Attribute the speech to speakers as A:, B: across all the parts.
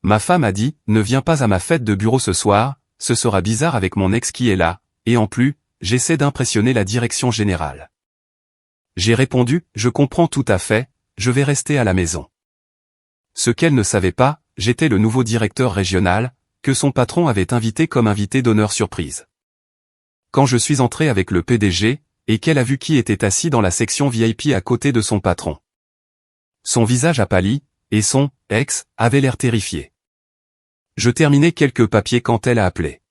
A: Ma femme a dit, ne viens pas à ma fête de bureau ce soir, ce sera bizarre avec mon ex qui est là, et en plus, j'essaie d'impressionner la direction générale. J'ai répondu, je comprends tout à fait, je vais rester à la maison. Ce qu'elle ne savait pas, j'étais le nouveau directeur régional, que son patron avait invité comme invité d'honneur surprise. Quand je suis entré avec le PDG, et qu'elle a vu qui était assis dans la section VIP à côté de son patron. Son visage a pâli, et son ex avait l'air terrifié. Je terminais quelques papiers quand elle a appelé.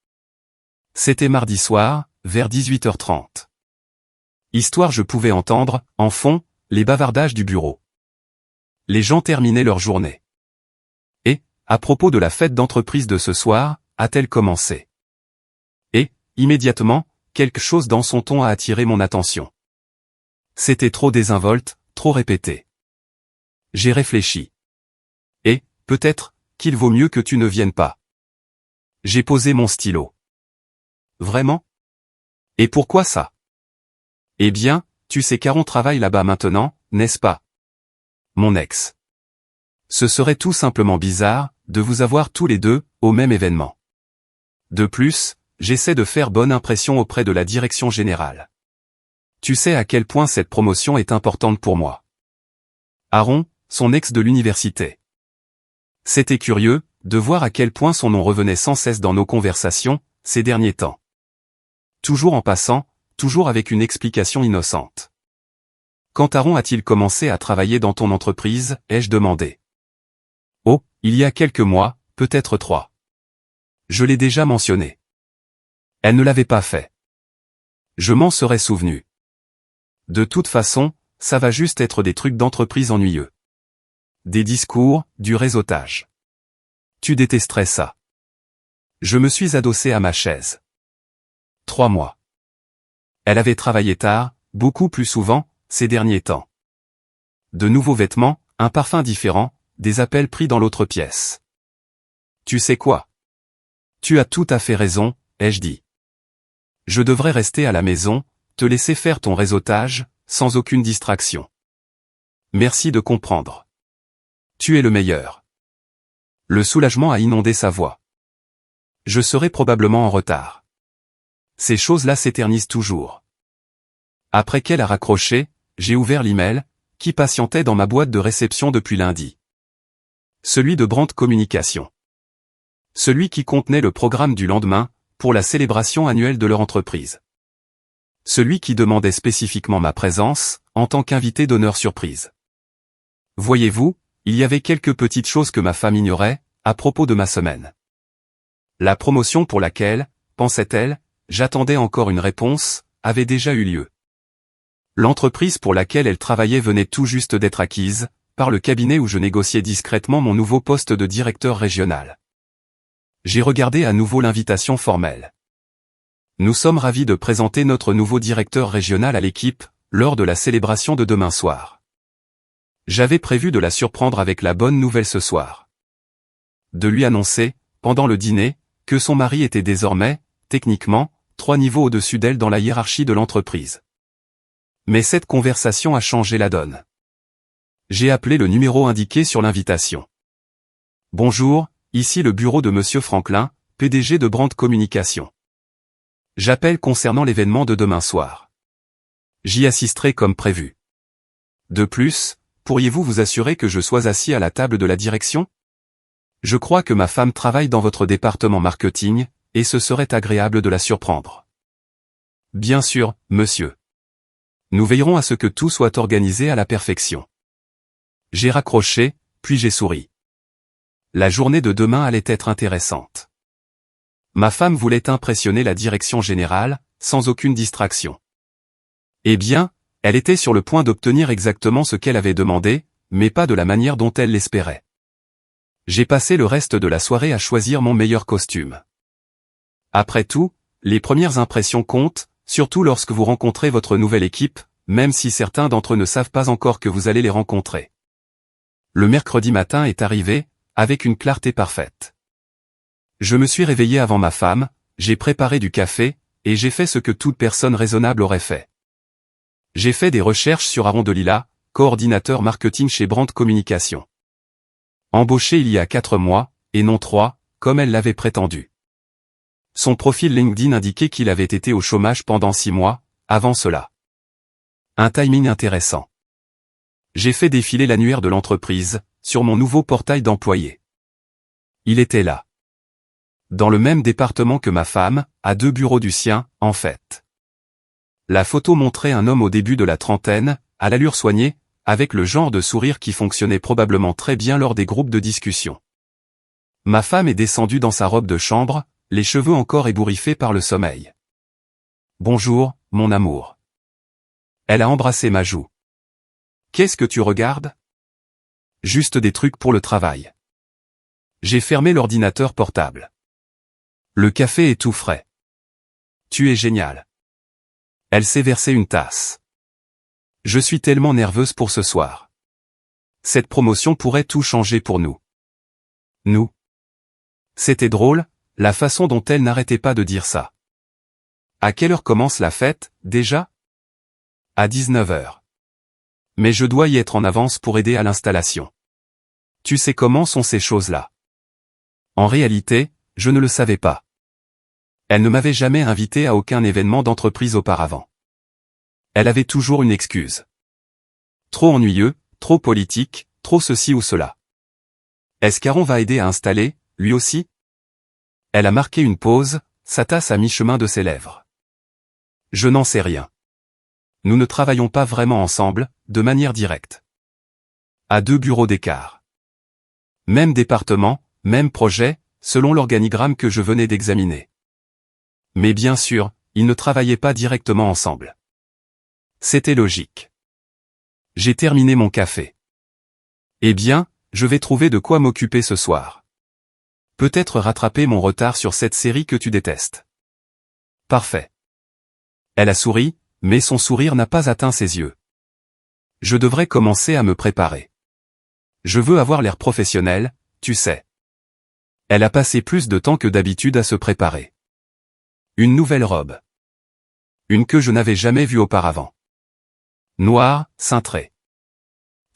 A: C'était mardi soir, vers 18h30. Histoire je pouvais entendre, en fond, les bavardages du bureau. Les gens terminaient leur journée. Et, à propos de la fête d'entreprise de ce soir, a-t-elle commencé? Et, immédiatement, quelque chose dans son ton a attiré mon attention. C'était trop désinvolte, trop répété. J'ai réfléchi. Et, peut-être, qu'il vaut mieux que tu ne viennes pas. J'ai posé mon stylo. Vraiment? Et pourquoi ça? Eh bien, tu sais qu'Aaron travaille là-bas maintenant, n'est-ce pas? Mon ex. Ce serait tout simplement bizarre, de vous avoir tous les deux, au même événement. De plus, j'essaie de faire bonne impression auprès de la direction générale. Tu sais à quel point cette promotion est importante pour moi. Aaron, son ex de l'université. C'était curieux, de voir à quel point son nom revenait sans cesse dans nos conversations, ces derniers temps. Toujours en passant, toujours avec une explication innocente. Quand Aaron a-t-il commencé à travailler dans ton entreprise, ai-je demandé. Oh, il y a quelques mois, peut-être 3. Je l'ai déjà mentionné. Elle ne l'avait pas fait. Je m'en serais souvenu. De toute façon, ça va juste être des trucs d'entreprise ennuyeux. Des discours, du réseautage. Tu détesterais ça. Je me suis adossé à ma chaise. 3 mois. Elle avait travaillé tard, beaucoup plus souvent, ces derniers temps. De nouveaux vêtements, un parfum différent, des appels pris dans l'autre pièce. Tu sais quoi? Tu as tout à fait raison, ai-je dit. Je devrais rester à la maison, te laisser faire ton réseautage, sans aucune distraction. Merci de comprendre. Tu es le meilleur. Le soulagement a inondé sa voix. Je serai probablement en retard. Ces choses-là s'éternisent toujours. Après qu'elle a raccroché, j'ai ouvert l'email, qui patientait dans ma boîte de réception depuis lundi. Celui de Brandt Communication. Celui qui contenait le programme du lendemain, pour la célébration annuelle de leur entreprise. Celui qui demandait spécifiquement ma présence, en tant qu'invité d'honneur surprise. Voyez-vous, il y avait quelques petites choses que ma femme ignorait, à propos de ma semaine. La promotion pour laquelle, pensait-elle, j'attendais encore une réponse, avait déjà eu lieu. L'entreprise pour laquelle elle travaillait venait tout juste d'être acquise, par le cabinet où je négociais discrètement mon nouveau poste de directeur régional. J'ai regardé à nouveau l'invitation formelle. Nous sommes ravis de présenter notre nouveau directeur régional à l'équipe, lors de la célébration de demain soir. J'avais prévu de la surprendre avec la bonne nouvelle ce soir. De lui annoncer, pendant le dîner, que son mari était désormais, techniquement, 3 niveaux au-dessus d'elle dans la hiérarchie de l'entreprise. Mais cette conversation a changé la donne. J'ai appelé le numéro indiqué sur l'invitation. Bonjour, ici le bureau de Monsieur Franklin, PDG de Brandt Communication. J'appelle concernant l'événement de demain soir. J'y assisterai comme prévu. De plus, pourriez-vous vous assurer que je sois assis à la table de la direction? Je crois que ma femme travaille dans votre département marketing, et ce serait agréable de la surprendre. Bien sûr, monsieur. Nous veillerons à ce que tout soit organisé à la perfection. J'ai raccroché, puis j'ai souri. La journée de demain allait être intéressante. Ma femme voulait impressionner la direction générale, sans aucune distraction. Eh bien, elle était sur le point d'obtenir exactement ce qu'elle avait demandé, mais pas de la manière dont elle l'espérait. J'ai passé le reste de la soirée à choisir mon meilleur costume. Après tout, les premières impressions comptent, surtout lorsque vous rencontrez votre nouvelle équipe, même si certains d'entre eux ne savent pas encore que vous allez les rencontrer. Le mercredi matin est arrivé, avec une clarté parfaite. Je me suis réveillé avant ma femme, j'ai préparé du café, et j'ai fait ce que toute personne raisonnable aurait fait. J'ai fait des recherches sur Aaron Delila, coordinateur marketing chez Brandt Communication. Embauché il y a 4 mois, et non 3, comme elle l'avait prétendu. Son profil LinkedIn indiquait qu'il avait été au chômage pendant 6 mois, avant cela. Un timing intéressant. J'ai fait défiler l'annuaire de l'entreprise, sur mon nouveau portail d'employés. Il était là. Dans le même département que ma femme, à 2 bureaux du sien, en fait. La photo montrait un homme au début de la trentaine, à l'allure soignée, avec le genre de sourire qui fonctionnait probablement très bien lors des groupes de discussion. Ma femme est descendue dans sa robe de chambre, les cheveux encore ébouriffés par le sommeil. « Bonjour, mon amour. » Elle a embrassé ma joue. « Qu'est-ce que tu regardes ? » « Juste des trucs pour le travail. » J'ai fermé l'ordinateur portable. « Le café est tout frais. »« Tu es génial. » Elle s'est versé une tasse. « Je suis tellement nerveuse pour ce soir. Cette promotion pourrait tout changer pour nous. » Nous. C'était drôle, la façon dont elle n'arrêtait pas de dire ça. « À quelle heure commence la fête, déjà ? » À 19h. Mais je dois y être en avance pour aider à l'installation. Tu sais comment sont ces choses-là. En réalité, je ne le savais pas. Elle ne m'avait jamais invité à aucun événement d'entreprise auparavant. Elle avait toujours une excuse. Trop ennuyeux, trop politique, trop ceci ou cela. Est-ce qu'Aaron va aider à installer, lui aussi ? Elle a marqué une pause, sa tasse à mi-chemin de ses lèvres. Je n'en sais rien. Nous ne travaillons pas vraiment ensemble, de manière directe. À 2 bureaux d'écart. Même département, même projet, selon l'organigramme que je venais d'examiner. Mais bien sûr, ils ne travaillaient pas directement ensemble. C'était logique. J'ai terminé mon café. Eh bien, je vais trouver de quoi m'occuper ce soir. Peut-être rattraper mon retard sur cette série que tu détestes. Parfait. Elle a souri, mais son sourire n'a pas atteint ses yeux. Je devrais commencer à me préparer. Je veux avoir l'air professionnel, tu sais. Elle a passé plus de temps que d'habitude à se préparer. Une nouvelle robe. Une que je n'avais jamais vue auparavant. Noire, cintrée.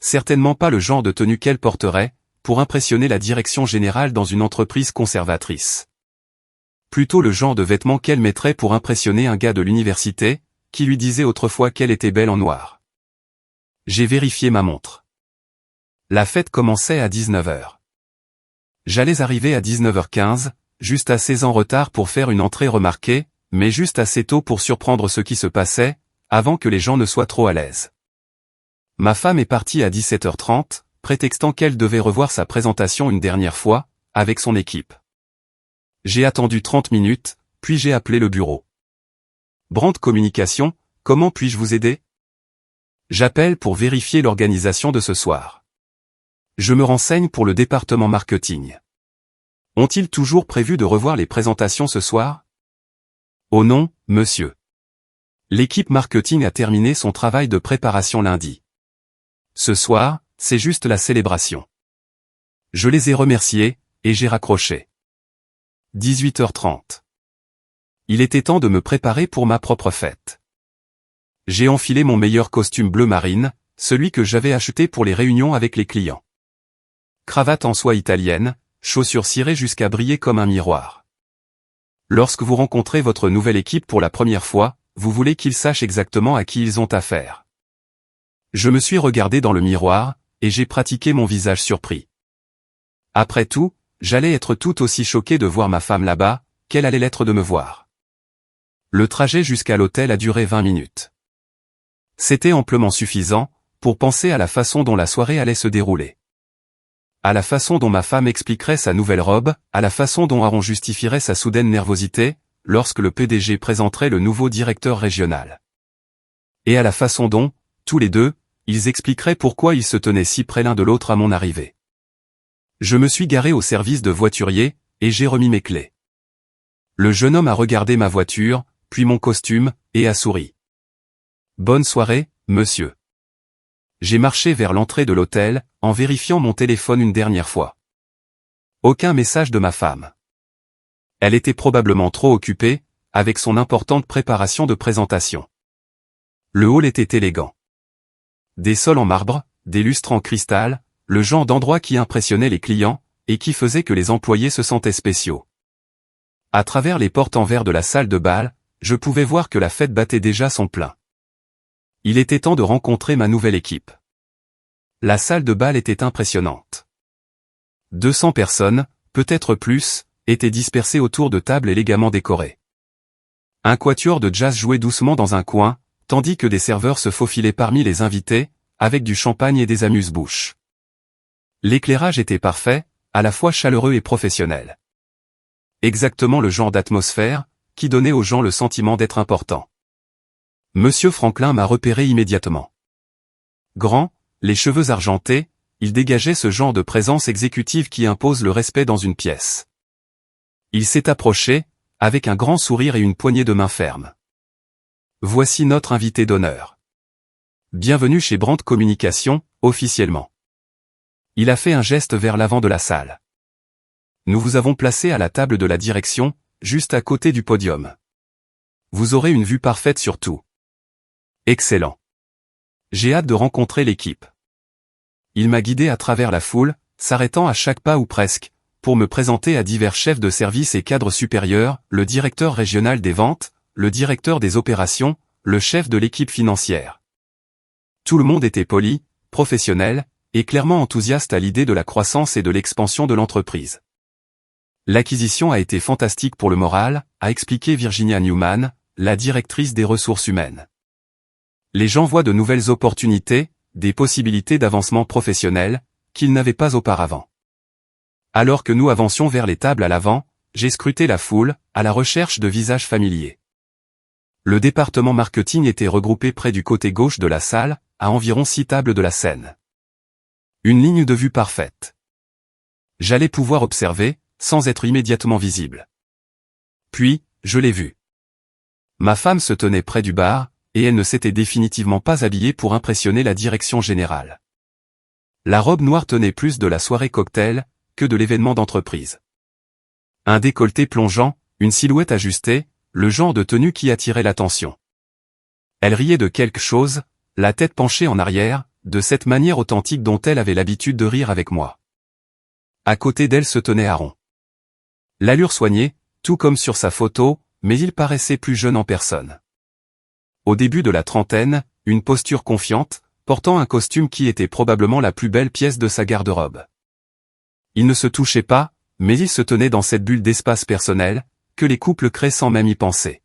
A: Certainement pas le genre de tenue qu'elle porterait, pour impressionner la direction générale dans une entreprise conservatrice. Plutôt le genre de vêtements qu'elle mettrait pour impressionner un gars de l'université, qui lui disait autrefois qu'elle était belle en noir. J'ai vérifié ma montre. La fête commençait à 19h. J'allais arriver à 19h15, juste assez en retard pour faire une entrée remarquée, mais juste assez tôt pour surprendre ce qui se passait, avant que les gens ne soient trop à l'aise. Ma femme est partie à 17h30, prétextant qu'elle devait revoir sa présentation une dernière fois, avec son équipe. J'ai attendu 30 minutes, puis j'ai appelé le bureau. Brand Communication, comment puis-je vous aider ? J'appelle pour vérifier l'organisation de ce soir. Je me renseigne pour le département marketing. Ont-ils toujours prévu de revoir les présentations ce soir ? Oh non, monsieur. L'équipe marketing a terminé son travail de préparation lundi. Ce soir, c'est juste la célébration. Je les ai remerciés, et j'ai raccroché. 18h30. Il était temps de me préparer pour ma propre fête. J'ai enfilé mon meilleur costume bleu marine, celui que j'avais acheté pour les réunions avec les clients. Cravate en soie italienne, chaussures cirées jusqu'à briller comme un miroir. Lorsque vous rencontrez votre nouvelle équipe pour la première fois, vous voulez qu'ils sachent exactement à qui ils ont affaire. Je me suis regardé dans le miroir, et j'ai pratiqué mon visage surpris. Après tout, j'allais être tout aussi choqué de voir ma femme là-bas, qu'elle allait l'être de me voir. Le trajet jusqu'à l'hôtel a duré 20 minutes. C'était amplement suffisant, pour penser à la façon dont la soirée allait se dérouler. À la façon dont ma femme expliquerait sa nouvelle robe, à la façon dont Aaron justifierait sa soudaine nervosité, lorsque le PDG présenterait le nouveau directeur régional. Et à la façon dont, tous les deux, ils expliqueraient pourquoi ils se tenaient si près l'un de l'autre à mon arrivée. Je me suis garé au service de voiturier, et j'ai remis mes clés. Le jeune homme a regardé ma voiture, puis mon costume, et a souri. Bonne soirée, monsieur. J'ai marché vers l'entrée de l'hôtel, en vérifiant mon téléphone une dernière fois. Aucun message de ma femme. Elle était probablement trop occupée, avec son importante préparation de présentation. Le hall était élégant. Des sols en marbre, des lustres en cristal, le genre d'endroit qui impressionnait les clients, et qui faisait que les employés se sentaient spéciaux. À travers les portes en verre de la salle de bal, je pouvais voir que la fête battait déjà son plein. Il était temps de rencontrer ma nouvelle équipe. La salle de bal était impressionnante. 200 personnes, peut-être plus, étaient dispersées autour de tables élégamment décorées. Un quatuor de jazz jouait doucement dans un coin, tandis que des serveurs se faufilaient parmi les invités, avec du champagne et des amuse-bouches. L'éclairage était parfait, à la fois chaleureux et professionnel. Exactement le genre d'atmosphère, qui donnait aux gens le sentiment d'être importants. Monsieur Franklin m'a repéré immédiatement. Grand, les cheveux argentés, il dégageait ce genre de présence exécutive qui impose le respect dans une pièce. Il s'est approché, avec un grand sourire et une poignée de main ferme. Voici notre invité d'honneur. Bienvenue chez Brandt Communication, officiellement. Il a fait un geste vers l'avant de la salle. Nous vous avons placé à la table de la direction, juste à côté du podium. Vous aurez une vue parfaite sur tout. Excellent. J'ai hâte de rencontrer l'équipe. Il m'a guidé à travers la foule, s'arrêtant à chaque pas ou presque, pour me présenter à divers chefs de service et cadres supérieurs, le directeur régional des ventes, le directeur des opérations, le chef de l'équipe financière. Tout le monde était poli, professionnel, et clairement enthousiaste à l'idée de la croissance et de l'expansion de l'entreprise. L'acquisition a été fantastique pour le moral, a expliqué Virginia Newman, la directrice des ressources humaines. Les gens voient de nouvelles opportunités, des possibilités d'avancement professionnel, qu'ils n'avaient pas auparavant. Alors que nous avancions vers les tables à l'avant, j'ai scruté la foule, à la recherche de visages familiers. Le département marketing était regroupé près du côté gauche de la salle, à environ 6 tables de la scène. Une ligne de vue parfaite. J'allais pouvoir observer, sans être immédiatement visible. Puis, je l'ai vu. Ma femme se tenait près du bar, et elle ne s'était définitivement pas habillée pour impressionner la direction générale. La robe noire tenait plus de la soirée cocktail, que de l'événement d'entreprise. Un décolleté plongeant, une silhouette ajustée, le genre de tenue qui attirait l'attention. Elle riait de quelque chose, la tête penchée en arrière, de cette manière authentique dont elle avait l'habitude de rire avec moi. À côté d'elle se tenait Aaron. L'allure soignée, tout comme sur sa photo, mais il paraissait plus jeune en personne. Au début de la trentaine, une posture confiante, portant un costume qui était probablement la plus belle pièce de sa garde-robe. Ils ne se touchaient pas, mais ils se tenaient dans cette bulle d'espace personnel, que les couples créent sans même y penser.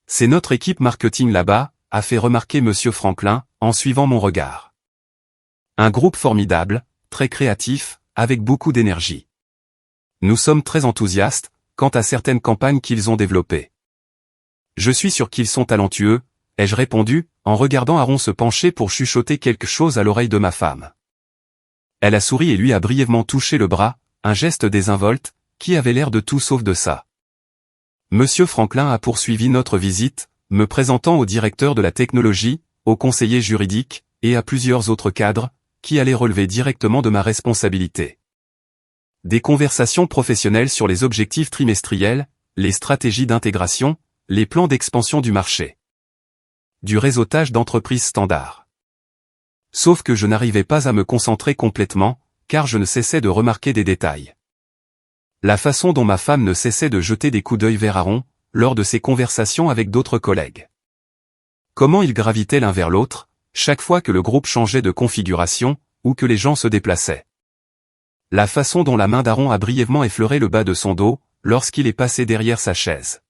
A: C'est notre équipe marketing là-bas, a fait remarquer Monsieur Franklin, en suivant mon regard. Un groupe formidable, très créatif, avec beaucoup d'énergie. Nous sommes très enthousiastes, quant à certaines campagnes qu'ils ont développées. Je suis sûr qu'ils sont talentueux, ai-je répondu, en regardant Aaron se pencher pour chuchoter quelque chose à l'oreille de ma femme. Elle a souri et lui a brièvement touché le bras, un geste désinvolte, qui avait l'air de tout sauf de ça. Monsieur Franklin a poursuivi notre visite, me présentant au directeur de la technologie, au conseiller juridique, et à plusieurs autres cadres, qui allaient relever directement de ma responsabilité. Des conversations professionnelles sur les objectifs trimestriels, les stratégies d'intégration, les plans d'expansion du marché. Du réseautage d'entreprises standards. Sauf que je n'arrivais pas à me concentrer complètement, car je ne cessais de remarquer des détails. La façon dont ma femme ne cessait de jeter des coups d'œil vers Aaron, lors de ses conversations avec d'autres collègues. Comment ils gravitaient l'un vers l'autre, chaque fois que le groupe changeait de configuration, ou que les gens se déplaçaient. La façon dont la main d'Aaron a brièvement effleuré le bas de son dos, lorsqu'il est passé derrière sa chaise.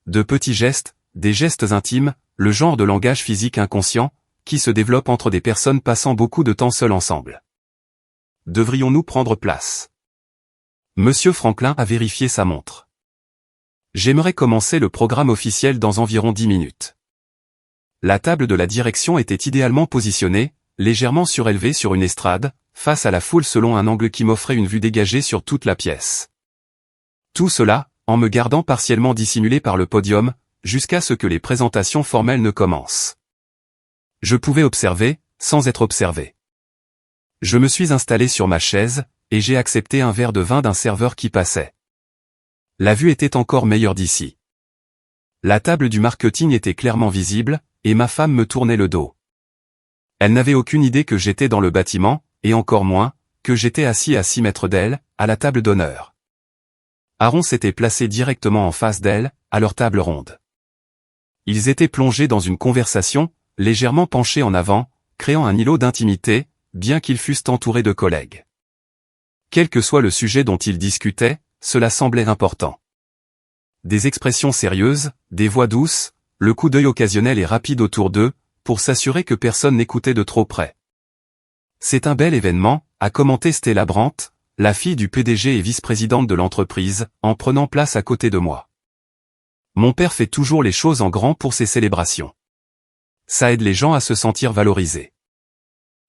A: De petits gestes, des gestes intimes, le genre de langage physique inconscient, qui se développe entre des personnes passant beaucoup de temps seules ensemble. Devrions-nous prendre place? Monsieur Franklin a vérifié sa montre. J'aimerais commencer le programme officiel dans environ 10 minutes. La table de la direction était idéalement positionnée, légèrement surélevée sur une estrade, face à la foule selon un angle qui m'offrait une vue dégagée sur toute la pièce. Tout cela, en me gardant partiellement dissimulé par le podium, jusqu'à ce que les présentations formelles ne commencent. Je pouvais observer, sans être observé. Je me suis installé sur ma chaise, et j'ai accepté un verre de vin d'un serveur qui passait. La vue était encore meilleure d'ici. La table du marketing était clairement visible, et ma femme me tournait le dos. Elle n'avait aucune idée que j'étais dans le bâtiment, et encore moins, que j'étais assis à 6 mètres d'elle, à la table d'honneur. Aaron s'était placé directement en face d'elle, à leur table ronde. Ils étaient plongés dans une conversation, légèrement penchés en avant, créant un îlot d'intimité, bien qu'ils fussent entourés de collègues. Quel que soit le sujet dont ils discutaient, cela semblait important. Des expressions sérieuses, des voix douces, le coup d'œil occasionnel et rapide autour d'eux, pour s'assurer que personne n'écoutait de trop près. C'est un bel événement, a commenté Stella Brandt, la fille du PDG et vice-présidente de l'entreprise, en prenant place à côté de moi. Mon père fait toujours les choses en grand pour ces célébrations. Ça aide les gens à se sentir valorisés.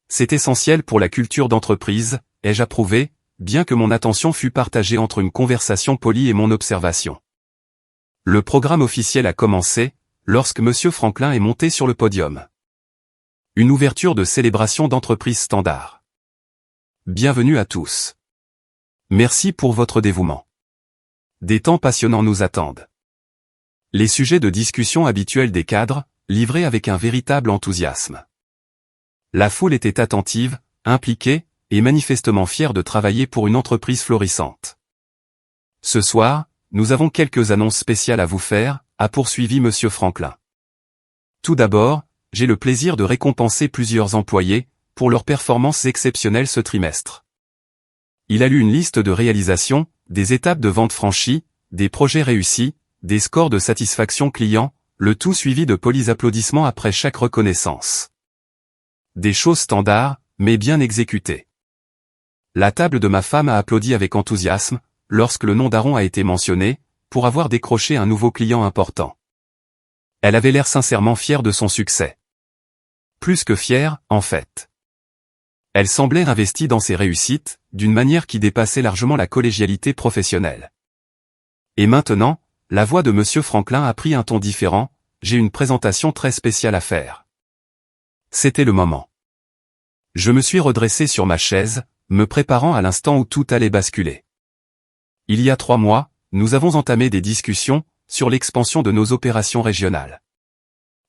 A: C'est essentiel pour la culture d'entreprise, ai-je approuvé, bien que mon attention fût partagée entre une conversation polie et mon observation. Le programme officiel a commencé, lorsque M. Franklin est monté sur le podium. Une ouverture de célébration d'entreprise standard. Bienvenue à tous. Merci pour votre dévouement. Des temps passionnants nous attendent. Les sujets de discussion habituels des cadres, livrés avec un véritable enthousiasme. La foule était attentive, impliquée, et manifestement fière de travailler pour une entreprise florissante. Ce soir, nous avons quelques annonces spéciales à vous faire, a poursuivi M. Franklin. Tout d'abord, j'ai le plaisir de récompenser plusieurs employés, pour leurs performances exceptionnelles ce trimestre. Il a lu une liste de réalisations, des étapes de vente franchies, des projets réussis, des scores de satisfaction client, le tout suivi de polis applaudissements après chaque reconnaissance. Des choses standards, mais bien exécutées. La table de ma femme a applaudi avec enthousiasme, lorsque le nom d'Aaron a été mentionné, pour avoir décroché un nouveau client important. Elle avait l'air sincèrement fière de son succès. Plus que fière, en fait. Elle semblait investie dans ses réussites, d'une manière qui dépassait largement la collégialité professionnelle. Et maintenant, la voix de M. Franklin a pris un ton différent, j'ai une présentation très spéciale à faire. C'était le moment. Je me suis redressé sur ma chaise, me préparant à l'instant où tout allait basculer. Il y a 3 mois, nous avons entamé des discussions sur l'expansion de nos opérations régionales.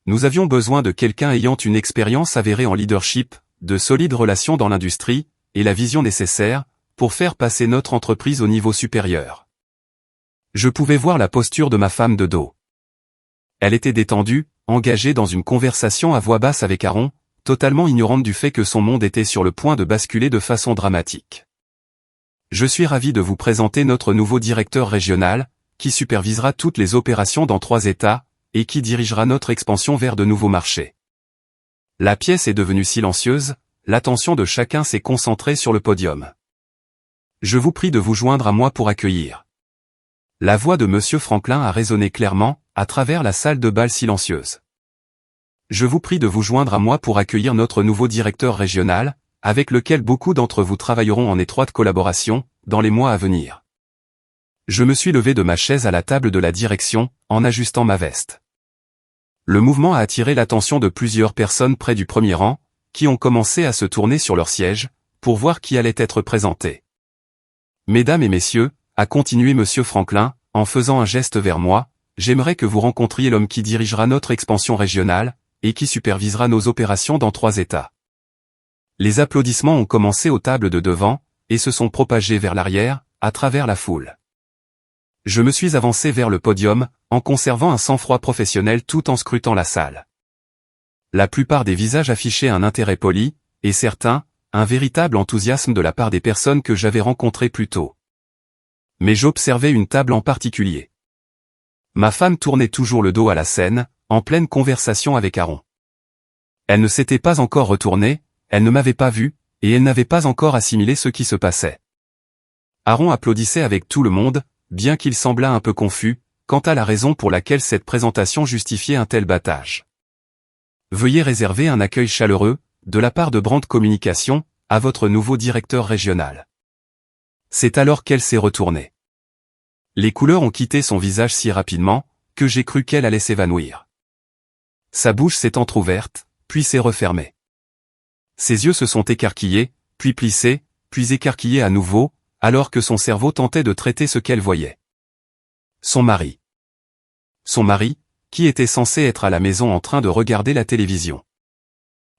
A: Nous avions besoin de quelqu'un ayant une expérience avérée en leadership, de solides relations dans l'industrie, et la vision nécessaire, pour faire passer notre entreprise au niveau supérieur. Je pouvais voir la posture de ma femme de dos. Elle était détendue, engagée dans une conversation à voix basse avec Aaron, totalement ignorante du fait que son monde était sur le point de basculer de façon dramatique. Je suis ravi de vous présenter notre nouveau directeur régional, qui supervisera toutes les opérations dans 3 États, et qui dirigera notre expansion vers de nouveaux marchés. La pièce est devenue silencieuse, l'attention de chacun s'est concentrée sur le podium. Je vous prie de vous joindre à moi pour accueillir. La voix de M. Franklin a résonné clairement, à travers la salle de bal silencieuse. Je vous prie de vous joindre à moi pour accueillir notre nouveau directeur régional, avec lequel beaucoup d'entre vous travailleront en étroite collaboration, dans les mois à venir. Je me suis levé de ma chaise à la table de la direction, en ajustant ma veste. Le mouvement a attiré l'attention de plusieurs personnes près du premier rang, qui ont commencé à se tourner sur leur siège, pour voir qui allait être présenté. Mesdames et messieurs, a continué M. Franklin, en faisant un geste vers moi, j'aimerais que vous rencontriez l'homme qui dirigera notre expansion régionale, et qui supervisera nos opérations dans 3 États. Les applaudissements ont commencé aux tables de devant, et se sont propagés vers l'arrière, à travers la foule. Je me suis avancé vers le podium, en conservant un sang-froid professionnel tout en scrutant la salle. La plupart des visages affichaient un intérêt poli, et certains, un véritable enthousiasme de la part des personnes que j'avais rencontrées plus tôt. Mais j'observais une table en particulier. Ma femme tournait toujours le dos à la scène, en pleine conversation avec Aaron. Elle ne s'était pas encore retournée, elle ne m'avait pas vu, et elle n'avait pas encore assimilé ce qui se passait. Aaron applaudissait avec tout le monde, bien qu'il semblât un peu confus, quant à la raison pour laquelle cette présentation justifiait un tel battage. Veuillez réserver un accueil chaleureux, de la part de Brandt Communication, à votre nouveau directeur régional. C'est alors qu'elle s'est retournée. Les couleurs ont quitté son visage si rapidement, que j'ai cru qu'elle allait s'évanouir. Sa bouche s'est entr'ouverte, puis s'est refermée. Ses yeux se sont écarquillés, puis plissés, puis écarquillés à nouveau, alors que son cerveau tentait de traiter ce qu'elle voyait. Son mari. Son mari, qui était censé être à la maison en train de regarder la télévision.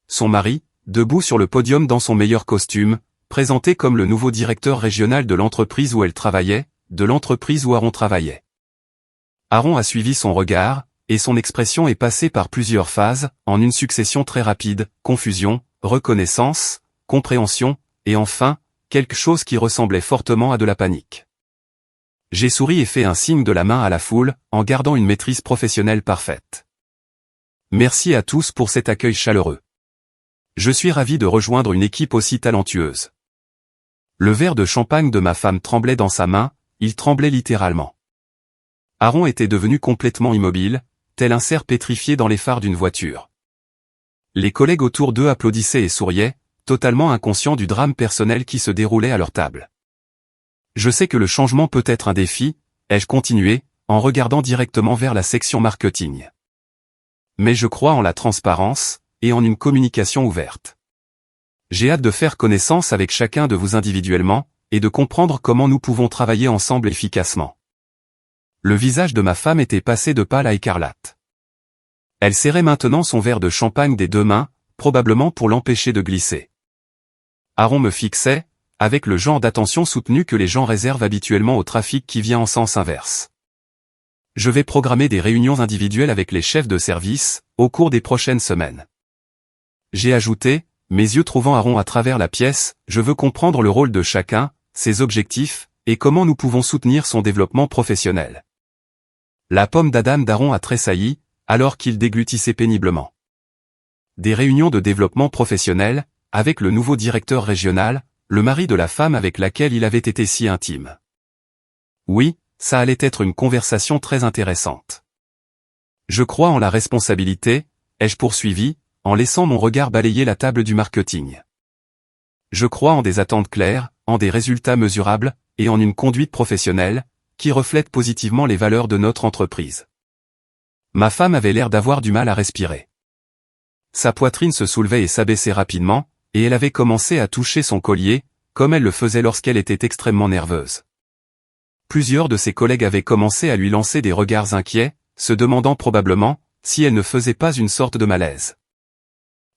A: Son mari, debout sur le podium dans son meilleur costume, présenté comme le nouveau directeur régional de l'entreprise où elle travaillait, de l'entreprise où Aaron travaillait. Aaron a suivi son regard, et son expression est passée par plusieurs phases, en une succession très rapide, confusion, reconnaissance, compréhension, et enfin, quelque chose qui ressemblait fortement à de la panique. J'ai souri et fait un signe de la main à la foule, en gardant une maîtrise professionnelle parfaite. Merci à tous pour cet accueil chaleureux. Je suis ravi de rejoindre une équipe aussi talentueuse. Le verre de champagne de ma femme tremblait dans sa main, il tremblait littéralement. Aaron était devenu complètement immobile, tel un cerf pétrifié dans les phares d'une voiture. Les collègues autour d'eux applaudissaient et souriaient, totalement inconscients du drame personnel qui se déroulait à leur table. Je sais que le changement peut être un défi, ai-je continué, en regardant directement vers la section marketing. Mais je crois en la transparence, et en une communication ouverte. J'ai hâte de faire connaissance avec chacun de vous individuellement, et de comprendre comment nous pouvons travailler ensemble efficacement. Le visage de ma femme était passé de pâle à écarlate. Elle serrait maintenant son verre de champagne des deux mains, probablement pour l'empêcher de glisser. Aaron me fixait, avec le genre d'attention soutenue que les gens réservent habituellement au trafic qui vient en sens inverse. Je vais programmer des réunions individuelles avec les chefs de service, au cours des prochaines semaines. J'ai ajouté, mes yeux trouvant Aaron à travers la pièce, je veux comprendre le rôle de chacun, ses objectifs, et comment nous pouvons soutenir son développement professionnel. La pomme d'Adam d'Aaron a tressailli, alors qu'il déglutissait péniblement. Des réunions de développement professionnel, avec le nouveau directeur régional, le mari de la femme avec laquelle il avait été si intime. Oui, ça allait être une conversation très intéressante. Je crois en la responsabilité, ai-je poursuivi, en laissant mon regard balayer la table du marketing. Je crois en des attentes claires, en des résultats mesurables, et en une conduite professionnelle, qui reflète positivement les valeurs de notre entreprise. Ma femme avait l'air d'avoir du mal à respirer. Sa poitrine se soulevait et s'abaissait rapidement, et elle avait commencé à toucher son collier, comme elle le faisait lorsqu'elle était extrêmement nerveuse. Plusieurs de ses collègues avaient commencé à lui lancer des regards inquiets, se demandant probablement si elle ne faisait pas une sorte de malaise.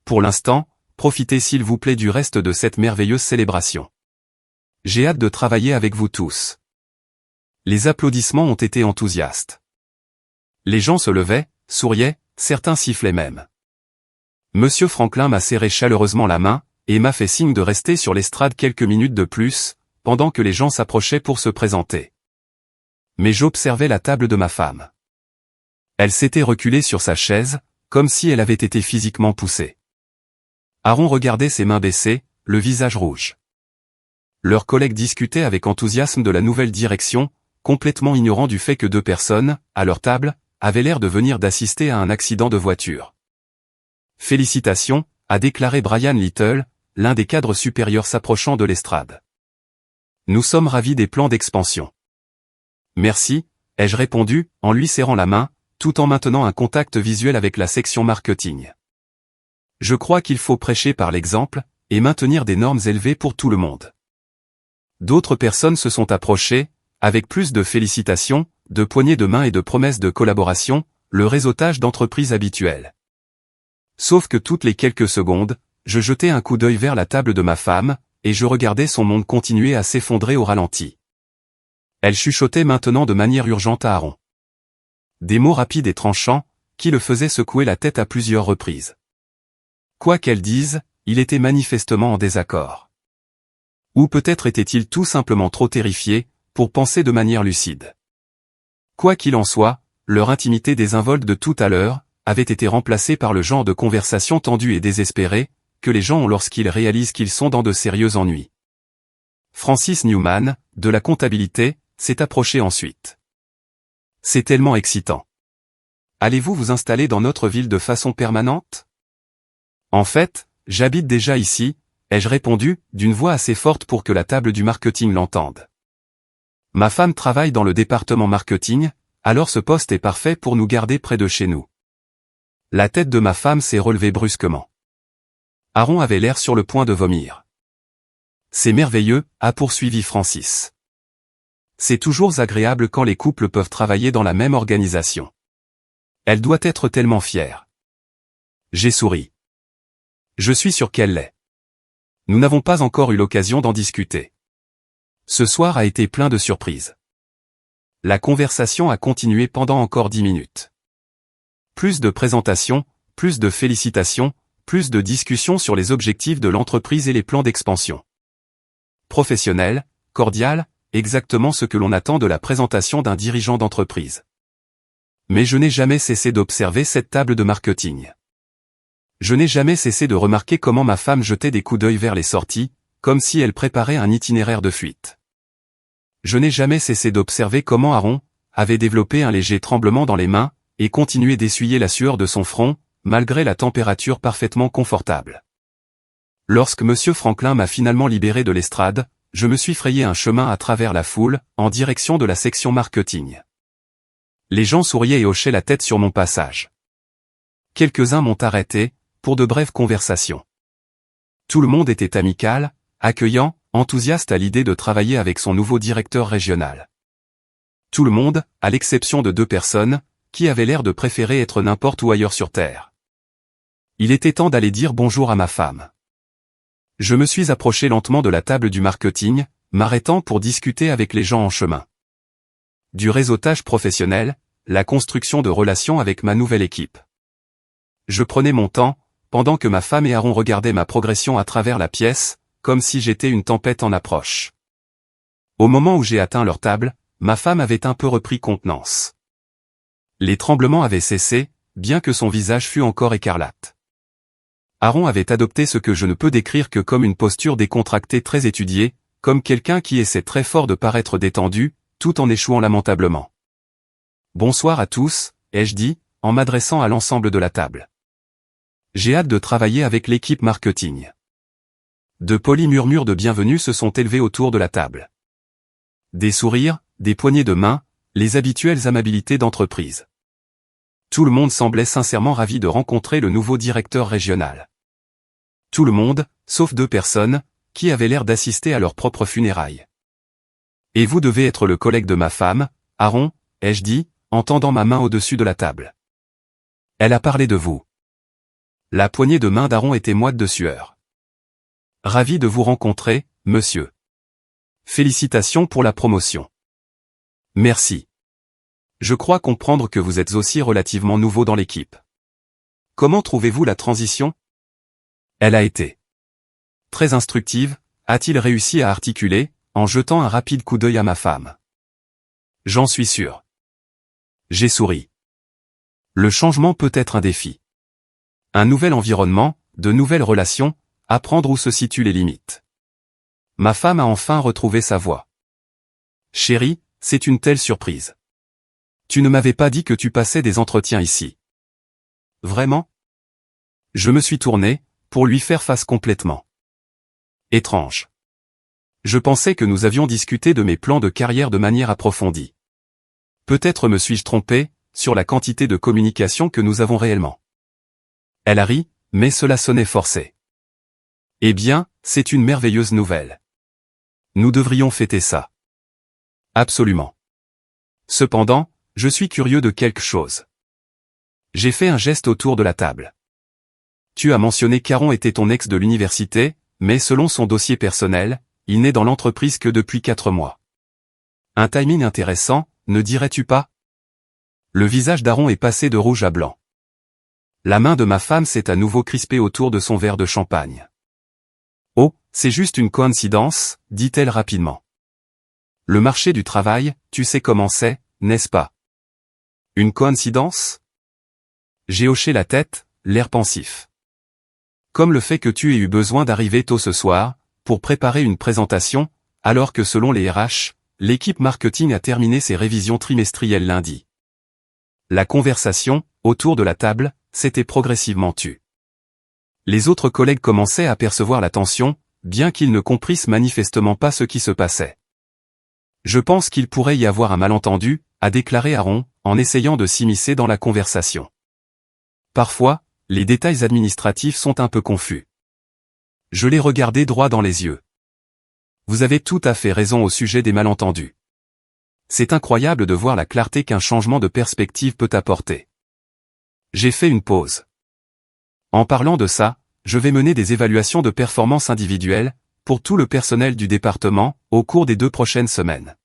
A: Pour l'instant, profitez s'il vous plaît du reste de cette merveilleuse célébration. J'ai hâte de travailler avec vous tous. Les applaudissements ont été enthousiastes. Les gens se levaient, souriaient, certains sifflaient même. Monsieur Franklin m'a serré chaleureusement la main, et m'a fait signe de rester sur l'estrade quelques minutes de plus, pendant que les gens s'approchaient pour se présenter. Mais j'observais la table de ma femme. Elle s'était reculée sur sa chaise, comme si elle avait été physiquement poussée. Aaron regardait ses mains baissées, le visage rouge. Leurs collègues discutaient avec enthousiasme de la nouvelle direction, complètement ignorant du fait que deux personnes, à leur table, avaient l'air de venir d'assister à un accident de voiture. Félicitations, a déclaré Brian Little, l'un des cadres supérieurs s'approchant de l'estrade. Nous sommes ravis des plans d'expansion. Merci, ai-je répondu, en lui serrant la main, tout en maintenant un contact visuel avec la section marketing. Je crois qu'il faut prêcher par l'exemple, et maintenir des normes élevées pour tout le monde. D'autres personnes se sont approchées, avec plus de félicitations, de poignées de main et de promesses de collaboration, le réseautage d'entreprise habituel. Sauf que toutes les quelques secondes, je jetais un coup d'œil vers la table de ma femme, et je regardais son monde continuer à s'effondrer au ralenti. Elle chuchotait maintenant de manière urgente à Aaron. Des mots rapides et tranchants, qui le faisaient secouer la tête à plusieurs reprises. Quoi qu'elle dise, il était manifestement en désaccord. Ou peut-être était-il tout simplement trop terrifié, pour penser de manière lucide. Quoi qu'il en soit, leur intimité désinvolte de tout à l'heure, avait été remplacée par le genre de conversation tendue et désespérée, que les gens ont lorsqu'ils réalisent qu'ils sont dans de sérieux ennuis. Francis Newman, de la comptabilité, s'est approché ensuite. C'est tellement excitant. Allez-vous vous installer dans notre ville de façon permanente? En fait, j'habite déjà ici, ai-je répondu, d'une voix assez forte pour que la table du marketing l'entende. Ma femme travaille dans le département marketing, alors ce poste est parfait pour nous garder près de chez nous. La tête de ma femme s'est relevée brusquement. Aaron avait l'air sur le point de vomir. C'est merveilleux, a poursuivi Francis. C'est toujours agréable quand les couples peuvent travailler dans la même organisation. Elle doit être tellement fière. J'ai souri. Je suis sûr qu'elle l'est. Nous n'avons pas encore eu l'occasion d'en discuter. Ce soir a été plein de surprises. La conversation a continué pendant encore 10 minutes. Plus de présentations, plus de félicitations, plus de discussions sur les objectifs de l'entreprise et les plans d'expansion. Professionnel, cordial, exactement ce que l'on attend de la présentation d'un dirigeant d'entreprise. Mais je n'ai jamais cessé d'observer cette table de marketing. Je n'ai jamais cessé de remarquer comment ma femme jetait des coups d'œil vers les sorties, comme si elle préparait un itinéraire de fuite. Je n'ai jamais cessé d'observer comment Aaron avait développé un léger tremblement dans les mains, et continuait d'essuyer la sueur de son front, malgré la température parfaitement confortable. Lorsque Monsieur Franklin m'a finalement libéré de l'estrade, je me suis frayé un chemin à travers la foule, en direction de la section marketing. Les gens souriaient et hochaient la tête sur mon passage. Quelques-uns m'ont arrêté, pour de brèves conversations. Tout le monde était amical, accueillant, enthousiaste à l'idée de travailler avec son nouveau directeur régional. Tout le monde, à l'exception de 2 personnes, qui avaient l'air de préférer être n'importe où ailleurs sur Terre. Il était temps d'aller dire bonjour à ma femme. Je me suis approché lentement de la table du marketing, m'arrêtant pour discuter avec les gens en chemin. Du réseautage professionnel, la construction de relations avec ma nouvelle équipe. Je prenais mon temps, pendant que ma femme et Aaron regardaient ma progression à travers la pièce, comme si j'étais une tempête en approche. Au moment où j'ai atteint leur table, ma femme avait un peu repris contenance. Les tremblements avaient cessé, bien que son visage fût encore écarlate. Aaron avait adopté ce que je ne peux décrire que comme une posture décontractée très étudiée, comme quelqu'un qui essaie très fort de paraître détendu, tout en échouant lamentablement. « Bonsoir à tous », ai-je dit, en m'adressant à l'ensemble de la table. J'ai hâte de travailler avec l'équipe marketing. De polis murmures de bienvenue se sont élevés autour de la table. Des sourires, des poignées de main, les habituelles amabilités d'entreprise. Tout le monde semblait sincèrement ravi de rencontrer le nouveau directeur régional. Tout le monde, sauf 2 personnes, qui avaient l'air d'assister à leur propre funérailles. « Et vous devez être le collègue de ma femme, Aaron », ai-je dit, en tendant ma main au-dessus de la table. Elle a parlé de vous. La poignée de main d'Aaron était moite de sueur. « Ravi de vous rencontrer, monsieur. Félicitations pour la promotion. » Merci. Je crois comprendre que vous êtes aussi relativement nouveau dans l'équipe. Comment trouvez-vous la transition? Elle a été très instructive, a-t-il réussi à articuler, en jetant un rapide coup d'œil à ma femme. J'en suis sûr. J'ai souri. Le changement peut être un défi. Un nouvel environnement, de nouvelles relations, apprendre où se situent les limites. Ma femme a enfin retrouvé sa voix. Chérie, c'est une telle surprise. Tu ne m'avais pas dit que tu passais des entretiens ici. Vraiment? Je me suis tourné, pour lui faire face complètement. Étrange. Je pensais que nous avions discuté de mes plans de carrière de manière approfondie. Peut-être me suis-je trompé, sur la quantité de communication que nous avons réellement. Elle a ri, mais cela sonnait forcé. Eh bien, c'est une merveilleuse nouvelle. Nous devrions fêter ça. Absolument. Cependant, je suis curieux de quelque chose. J'ai fait un geste autour de la table. Tu as mentionné qu'Aaron était ton ex de l'université, mais selon son dossier personnel, il n'est dans l'entreprise que depuis 4 mois. Un timing intéressant, ne dirais-tu pas? Le visage d'Aaron est passé de rouge à blanc. La main de ma femme s'est à nouveau crispée autour de son verre de champagne. Oh, c'est juste une coïncidence, dit-elle rapidement. Le marché du travail, tu sais comment c'est, n'est-ce pas? Une coïncidence? J'ai hoché la tête, l'air pensif. Comme le fait que tu aies eu besoin d'arriver tôt ce soir, pour préparer une présentation, alors que selon les RH, l'équipe marketing a terminé ses révisions trimestrielles lundi. La conversation, autour de la table, s'était progressivement tue. Les autres collègues commençaient à percevoir la tension, bien qu'ils ne comprissent manifestement pas ce qui se passait. Je pense qu'il pourrait y avoir un malentendu, a déclaré Aaron, en essayant de s'immiscer dans la conversation. Parfois, les détails administratifs sont un peu confus. Je l'ai regardé droit dans les yeux. Vous avez tout à fait raison au sujet des malentendus. C'est incroyable de voir la clarté qu'un changement de perspective peut apporter. J'ai fait une pause. En parlant de ça, je vais mener des évaluations de performance individuelles, pour tout le personnel du département, au cours des 2 prochaines semaines.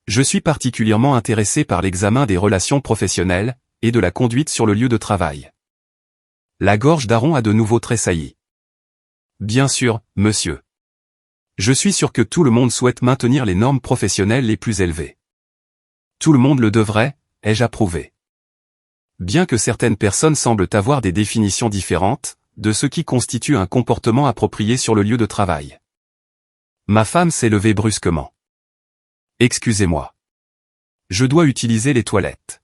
A: Je suis particulièrement intéressé par l'examen des relations professionnelles, et de la conduite sur le lieu de travail. La gorge d'Aaron a de nouveau tressailli. Bien sûr, monsieur. Je suis sûr que tout le monde souhaite maintenir les normes professionnelles les plus élevées. Tout le monde le devrait, ai-je approuvé. Bien que certaines personnes semblent avoir des définitions différentes, de ce qui constitue un comportement approprié sur le lieu de travail. Ma femme s'est levée brusquement. Excusez-moi. Je dois utiliser les toilettes.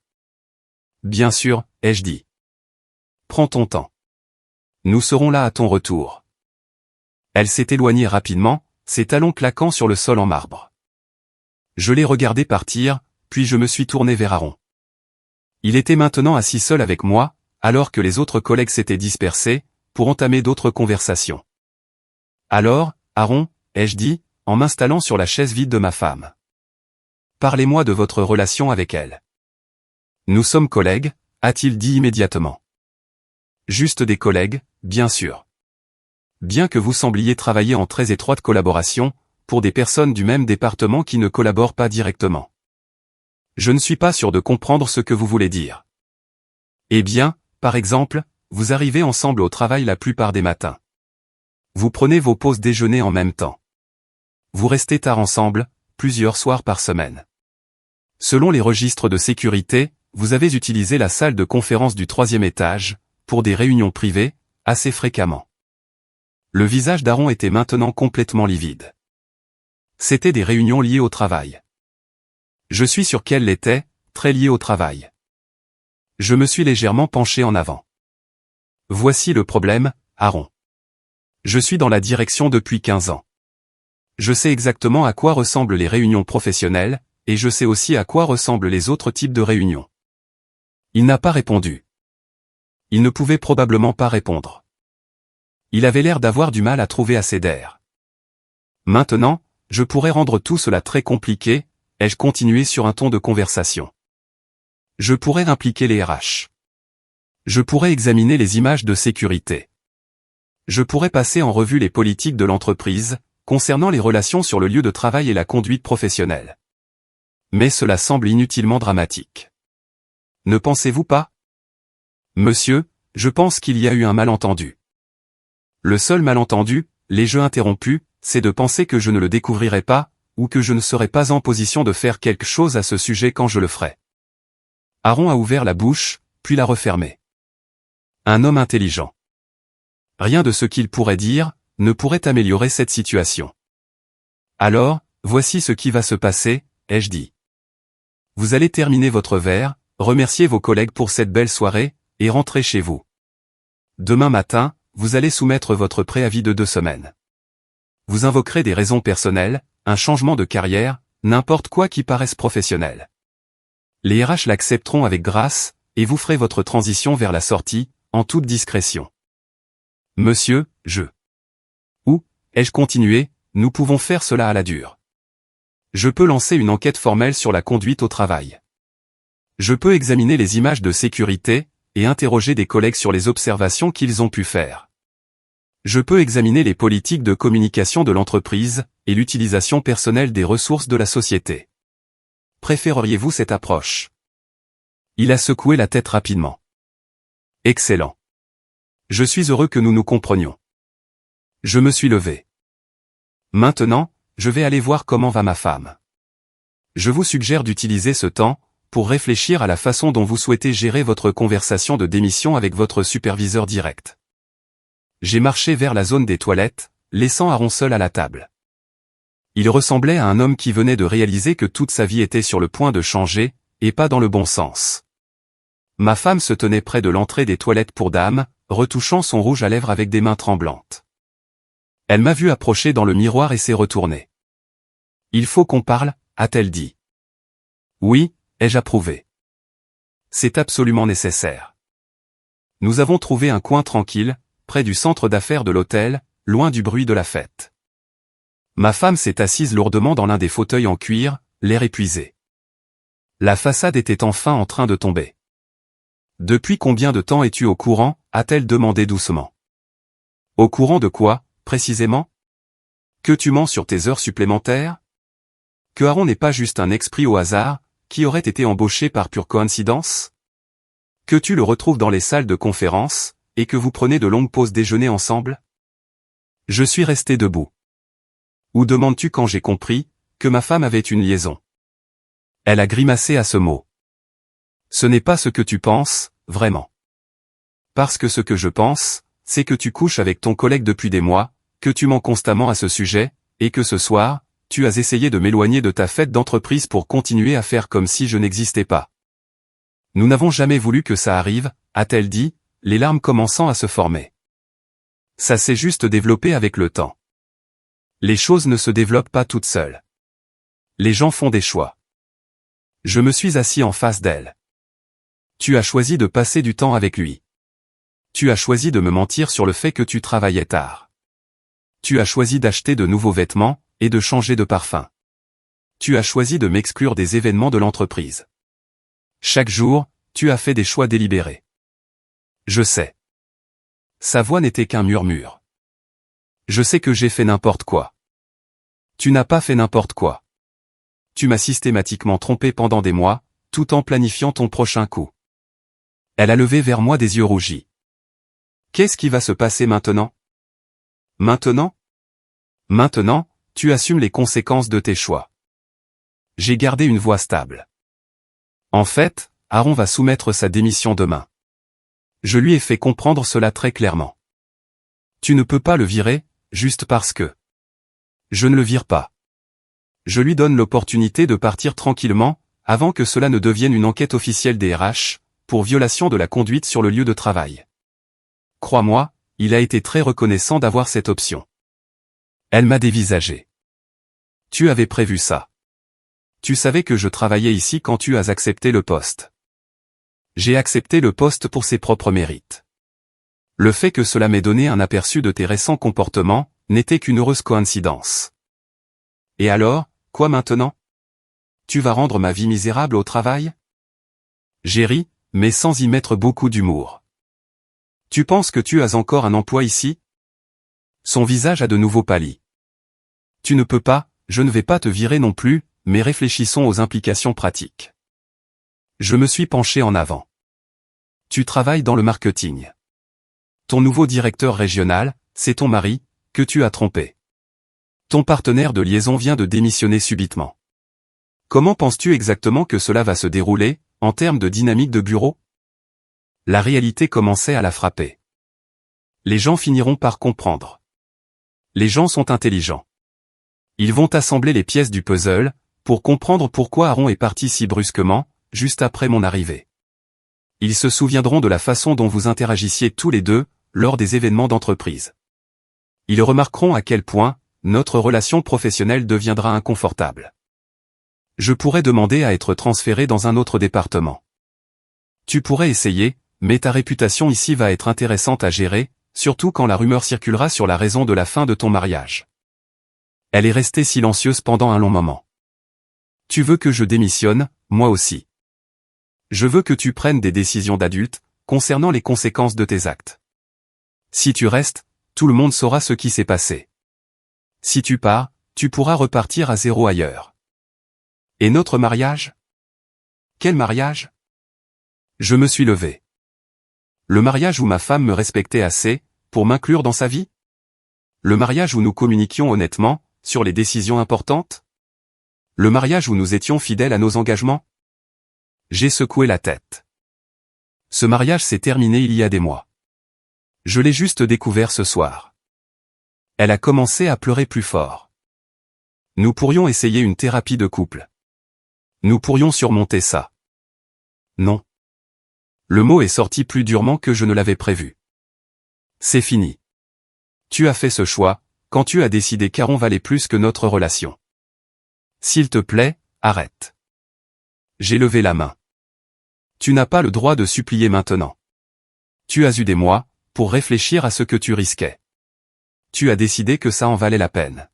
A: Bien sûr, ai-je dit. Prends ton temps. Nous serons là à ton retour. Elle s'est éloignée rapidement, ses talons claquant sur le sol en marbre. Je l'ai regardé partir, puis je me suis tourné vers Aaron. Il était maintenant assis seul avec moi, alors que les autres collègues s'étaient dispersés, pour entamer d'autres conversations. Alors, Aaron, ai-je dit, en m'installant sur la chaise vide de ma femme. Parlez-moi de votre relation avec elle. Nous sommes collègues, a-t-il dit immédiatement. Juste des collègues, bien sûr. Bien que vous sembliez travailler en très étroite collaboration, pour des personnes du même département qui ne collaborent pas directement. Je ne suis pas sûr de comprendre ce que vous voulez dire. Eh bien, par exemple, vous arrivez ensemble au travail la plupart des matins. Vous prenez vos pauses déjeuner en même temps. Vous restez tard ensemble, plusieurs soirs par semaine. Selon les registres de sécurité, vous avez utilisé la salle de conférence du 3e étage, pour des réunions privées, assez fréquemment. Le visage d'Aaron était maintenant complètement livide. C'étaient des réunions liées au travail. Je suis sûr qu'elles l'étaient, très liées au travail. Je me suis légèrement penché en avant. Voici le problème, Aaron. Je suis dans la direction depuis 15 ans. Je sais exactement à quoi ressemblent les réunions professionnelles, et je sais aussi à quoi ressemblent les autres types de réunions. Il n'a pas répondu. Il ne pouvait probablement pas répondre. Il avait l'air d'avoir du mal à trouver assez d'air. Maintenant, je pourrais rendre tout cela très compliqué, ai-je continué sur un ton de conversation. Je pourrais impliquer les RH. Je pourrais examiner les images de sécurité. Je pourrais passer en revue les politiques de l'entreprise, concernant les relations sur le lieu de travail et la conduite professionnelle. Mais cela semble inutilement dramatique. Ne pensez-vous pas? Monsieur, je pense qu'il y a eu un malentendu. Le seul malentendu, les jeux interrompus, c'est de penser que je ne le découvrirai pas, ou que je ne serai pas en position de faire quelque chose à ce sujet quand je le ferai. Aaron a ouvert la bouche, puis l'a refermée. Un homme intelligent. Rien de ce qu'il pourrait dire, ne pourrait améliorer cette situation. Alors, voici ce qui va se passer, ai-je dit. Vous allez terminer votre verre, remercier vos collègues pour cette belle soirée, et rentrer chez vous. Demain matin, vous allez soumettre votre préavis de 2 semaines. Vous invoquerez des raisons personnelles, un changement de carrière, n'importe quoi qui paraisse professionnel. Les RH l'accepteront avec grâce, et vous ferez votre transition vers la sortie, en toute discrétion. Monsieur, Ou, ai-je continué, nous pouvons faire cela à la dure. Je peux lancer une enquête formelle sur la conduite au travail. Je peux examiner les images de sécurité, et interroger des collègues sur les observations qu'ils ont pu faire. Je peux examiner les politiques de communication de l'entreprise, et l'utilisation personnelle des ressources de la société. Préféreriez-vous cette approche? Il a secoué la tête rapidement. Excellent. Je suis heureux que nous nous comprenions. Je me suis levé. Maintenant, je vais aller voir comment va ma femme. Je vous suggère d'utiliser ce temps, pour réfléchir à la façon dont vous souhaitez gérer votre conversation de démission avec votre superviseur direct. J'ai marché vers la zone des toilettes, laissant Aaron seul à la table. Il ressemblait à un homme qui venait de réaliser que toute sa vie était sur le point de changer, et pas dans le bon sens. Ma femme se tenait près de l'entrée des toilettes pour dames, retouchant son rouge à lèvres avec des mains tremblantes. Elle m'a vu approcher dans le miroir et s'est retournée. « Il faut qu'on parle », a-t-elle dit. « Oui », ai-je approuvé. « C'est absolument nécessaire. » Nous avons trouvé un coin tranquille, près du centre d'affaires de l'hôtel, loin du bruit de la fête. Ma femme s'est assise lourdement dans l'un des fauteuils en cuir, l'air épuisé. La façade était enfin en train de tomber. « Depuis combien de temps es-tu au courant ?» a-t-elle demandé doucement. Au courant de quoi, précisément? Que tu mens sur tes heures supplémentaires? Que Aaron n'est pas juste un ex pris au hasard, qui aurait été embauché par pure coïncidence? Que tu le retrouves dans les salles de conférence, et que vous prenez de longues pauses déjeuner ensemble? Je suis resté debout. Où demandes-tu quand j'ai compris que ma femme avait une liaison? Elle a grimacé à ce mot. Ce n'est pas ce que tu penses, vraiment. Parce que ce que je pense, c'est que tu couches avec ton collègue depuis des mois, que tu mens constamment à ce sujet, et que ce soir, tu as essayé de m'éloigner de ta fête d'entreprise pour continuer à faire comme si je n'existais pas. Nous n'avons jamais voulu que ça arrive, a-t-elle dit, les larmes commençant à se former. Ça s'est juste développé avec le temps. Les choses ne se développent pas toutes seules. Les gens font des choix. Je me suis assis en face d'elle. Tu as choisi de passer du temps avec lui. Tu as choisi de me mentir sur le fait que tu travaillais tard. Tu as choisi d'acheter de nouveaux vêtements, et de changer de parfum. Tu as choisi de m'exclure des événements de l'entreprise. Chaque jour, tu as fait des choix délibérés. Je sais. Sa voix n'était qu'un murmure. Je sais que j'ai fait n'importe quoi. Tu n'as pas fait n'importe quoi. Tu m'as systématiquement trompé pendant des mois, tout en planifiant ton prochain coup. Elle a levé vers moi des yeux rougis. Qu'est-ce qui va se passer maintenant? Maintenant? Maintenant, tu assumes les conséquences de tes choix. J'ai gardé une voix stable. En fait, Aaron va soumettre sa démission demain. Je lui ai fait comprendre cela très clairement. Tu ne peux pas le virer, juste parce que. Je ne le vire pas. Je lui donne l'opportunité de partir tranquillement, avant que cela ne devienne une enquête officielle des RH, pour violation de la conduite sur le lieu de travail. Crois-moi, il a été très reconnaissant d'avoir cette option. Elle m'a dévisagé. Tu avais prévu ça. Tu savais que je travaillais ici quand tu as accepté le poste. J'ai accepté le poste pour ses propres mérites. Le fait que cela m'ait donné un aperçu de tes récents comportements, n'était qu'une heureuse coïncidence. Et alors, quoi maintenant? Tu vas rendre ma vie misérable au travail? J'ai ri, mais sans y mettre beaucoup d'humour. Tu penses que tu as encore un emploi ici? Son visage a de nouveau pâli. Tu ne peux pas, je ne vais pas te virer non plus, mais réfléchissons aux implications pratiques. Je me suis penché en avant. Tu travailles dans le marketing. Ton nouveau directeur régional, c'est ton mari, que tu as trompé. Ton partenaire de liaison vient de démissionner subitement. Comment penses-tu exactement que cela va se dérouler, en termes de dynamique de bureau? La réalité commençait à la frapper. Les gens finiront par comprendre. Les gens sont intelligents. Ils vont assembler les pièces du puzzle, pour comprendre pourquoi Aaron est parti si brusquement, juste après mon arrivée. Ils se souviendront de la façon dont vous interagissiez tous les deux, lors des événements d'entreprise. Ils remarqueront à quel point, notre relation professionnelle deviendra inconfortable. Je pourrais demander à être transféré dans un autre département. Tu pourrais essayer, mais ta réputation ici va être intéressante à gérer, surtout quand la rumeur circulera sur la raison de la fin de ton mariage. Elle est restée silencieuse pendant un long moment. Tu veux que je démissionne, moi aussi. Je veux que tu prennes des décisions d'adulte, concernant les conséquences de tes actes. Si tu restes, tout le monde saura ce qui s'est passé. Si tu pars, tu pourras repartir à zéro ailleurs. Et notre mariage? Quel mariage? Je me suis levé. Le mariage où ma femme me respectait assez, pour m'inclure dans sa vie? Le mariage où nous communiquions honnêtement, sur les décisions importantes? Le mariage où nous étions fidèles à nos engagements? J'ai secoué la tête. Ce mariage s'est terminé il y a des mois. Je l'ai juste découvert ce soir. Elle a commencé à pleurer plus fort. Nous pourrions essayer une thérapie de couple. Nous pourrions surmonter ça. Non. Le mot est sorti plus durement que je ne l'avais prévu. C'est fini. Tu as fait ce choix, quand tu as décidé qu'Aaron valait plus que notre relation. S'il te plaît, arrête. J'ai levé la main. Tu n'as pas le droit de supplier maintenant. Tu as eu des mois, pour réfléchir à ce que tu risquais. Tu as décidé que ça en valait la peine.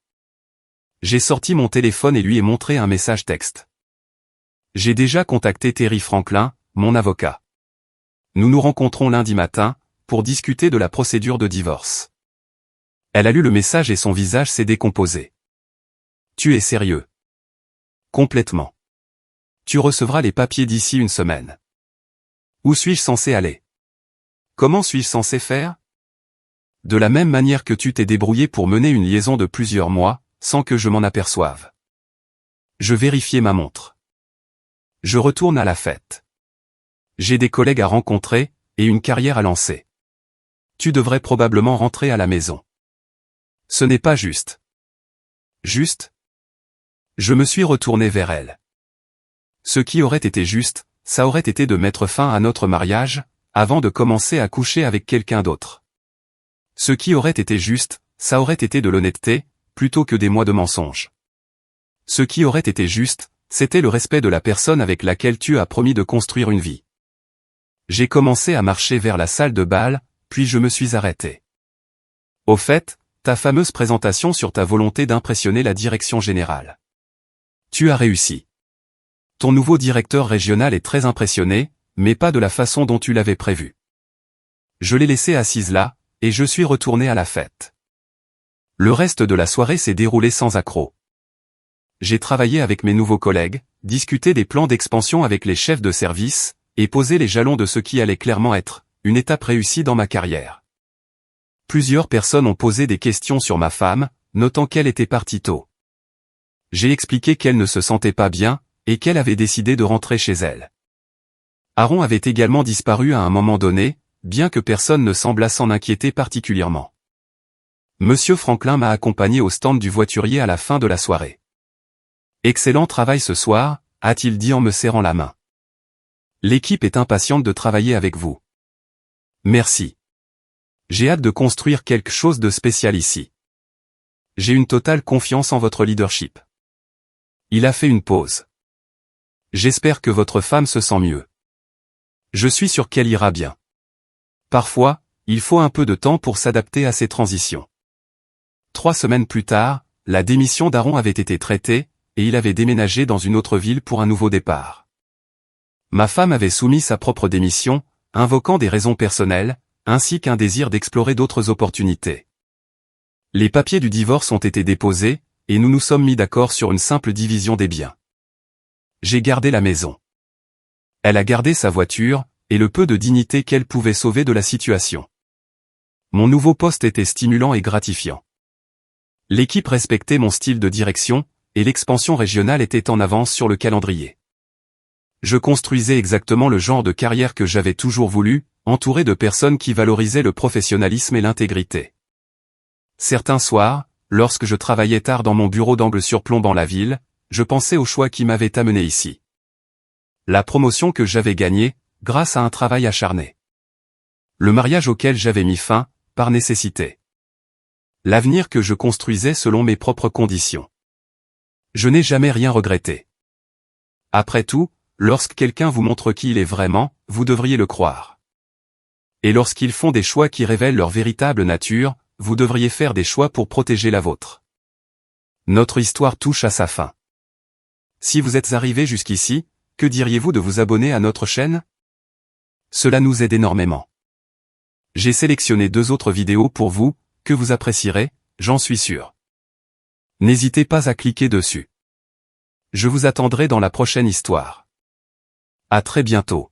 A: J'ai sorti mon téléphone et lui ai montré un message texte. J'ai déjà contacté Terry Franklin, mon avocat. Nous nous rencontrons lundi matin, pour discuter de la procédure de divorce. Elle a lu le message et son visage s'est décomposé. Tu es sérieux? Complètement. Tu recevras les papiers d'ici une semaine. Où suis-je censé aller? Comment suis-je censé faire? De la même manière que tu t'es débrouillé pour mener une liaison de plusieurs mois, sans que je m'en aperçoive. Je vérifiais ma montre. Je retourne à la fête. J'ai des collègues à rencontrer, et une carrière à lancer. Tu devrais probablement rentrer à la maison. Ce n'est pas juste. Juste? Je me suis retourné vers elle. Ce qui aurait été juste, ça aurait été de mettre fin à notre mariage, avant de commencer à coucher avec quelqu'un d'autre. Ce qui aurait été juste, ça aurait été de l'honnêteté, plutôt que des mois de mensonges. Ce qui aurait été juste, c'était le respect de la personne avec laquelle tu as promis de construire une vie. J'ai commencé à marcher vers la salle de bal, puis je me suis arrêté. Au fait, ta fameuse présentation sur ta volonté d'impressionner la direction générale. Tu as réussi. Ton nouveau directeur régional est très impressionné, mais pas de la façon dont tu l'avais prévu. Je l'ai laissée assise là, et je suis retourné à la fête. Le reste de la soirée s'est déroulé sans accroc. J'ai travaillé avec mes nouveaux collègues, discuté des plans d'expansion avec les chefs de service, et posé les jalons de ce qui allait clairement être une étape réussie dans ma carrière. Plusieurs personnes ont posé des questions sur ma femme, notant qu'elle était partie tôt. J'ai expliqué qu'elle ne se sentait pas bien, et qu'elle avait décidé de rentrer chez elle. Aaron avait également disparu à un moment donné, bien que personne ne semblât s'en inquiéter particulièrement. Monsieur Franklin m'a accompagné au stand du voiturier à la fin de la soirée. Excellent travail ce soir, a-t-il dit en me serrant la main. L'équipe est impatiente de travailler avec vous. Merci. J'ai hâte de construire quelque chose de spécial ici. J'ai une totale confiance en votre leadership. Il a fait une pause. J'espère que votre femme se sent mieux. Je suis sûr qu'elle ira bien. Parfois, il faut un peu de temps pour s'adapter à ces transitions. 3 semaines plus tard, la démission d'Aaron avait été traitée, et il avait déménagé dans une autre ville pour un nouveau départ. Ma femme avait soumis sa propre démission, invoquant des raisons personnelles, ainsi qu'un désir d'explorer d'autres opportunités. Les papiers du divorce ont été déposés, et nous nous sommes mis d'accord sur une simple division des biens. J'ai gardé la maison. Elle a gardé sa voiture, et le peu de dignité qu'elle pouvait sauver de la situation. Mon nouveau poste était stimulant et gratifiant. L'équipe respectait mon style de direction, et l'expansion régionale était en avance sur le calendrier. Je construisais exactement le genre de carrière que j'avais toujours voulu, entouré de personnes qui valorisaient le professionnalisme et l'intégrité. Certains soirs, lorsque je travaillais tard dans mon bureau d'angle surplombant la ville, je pensais au choix qui m'avait amené ici. La promotion que j'avais gagnée, grâce à un travail acharné. Le mariage auquel j'avais mis fin, par nécessité. L'avenir que je construisais selon mes propres conditions. Je n'ai jamais rien regretté. Après tout, lorsque quelqu'un vous montre qui il est vraiment, vous devriez le croire. Et lorsqu'ils font des choix qui révèlent leur véritable nature, vous devriez faire des choix pour protéger la vôtre. Notre histoire touche à sa fin. Si vous êtes arrivé jusqu'ici, que diriez-vous de vous abonner à notre chaîne? Cela nous aide énormément. J'ai sélectionné 2 autres vidéos pour vous, que vous apprécierez, j'en suis sûr. N'hésitez pas à cliquer dessus. Je vous attendrai dans la prochaine histoire. À très bientôt.